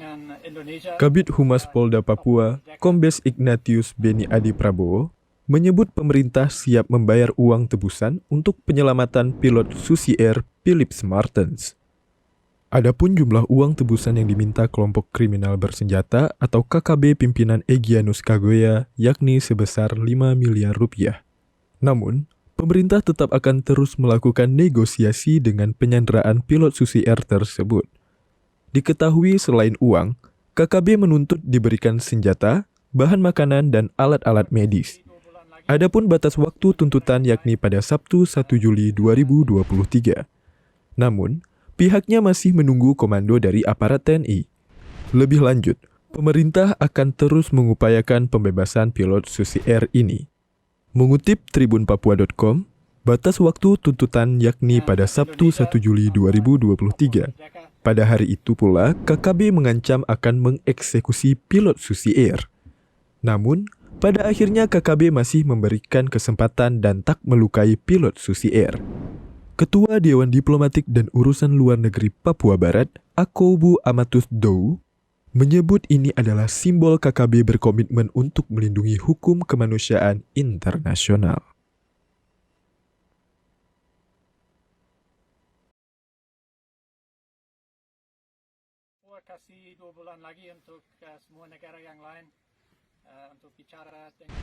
dengan Indonesia. Kabid Humas Polda Papua, Kombes Ignatius Beni Adi Prabowo, menyebut pemerintah siap membayar uang tebusan untuk penyelamatan pilot Susi Air Philips Martens. Adapun jumlah uang tebusan yang diminta kelompok kriminal bersenjata atau KKB pimpinan Egyanus Kagoya yakni sebesar 5 miliar rupiah. Namun, pemerintah tetap akan terus melakukan negosiasi dengan penyanderaan pilot Susi Air tersebut. Diketahui selain uang, KKB menuntut diberikan senjata, bahan makanan, dan alat-alat medis. Adapun batas waktu tuntutan yakni pada Sabtu 1 Juli 2023. Namun, pihaknya masih menunggu komando dari aparat TNI. Lebih lanjut, pemerintah akan terus mengupayakan pembebasan pilot Susi Air ini. Mengutip tribunpapua.com, batas waktu tuntutan yakni pada Sabtu 1 Juli 2023. Pada hari itu pula, KKB mengancam akan mengeksekusi pilot Susi Air. Namun, pada akhirnya KKB masih memberikan kesempatan dan tak melukai pilot Susi Air. Ketua Dewan Diplomatik dan Urusan Luar Negeri Papua Barat, Akoubu Amatus Dou, menyebut ini adalah simbol KKB berkomitmen untuk melindungi hukum kemanusiaan internasional. Kasih 2 bulan lagi untuk semua negara yang lain untuk bicara dengan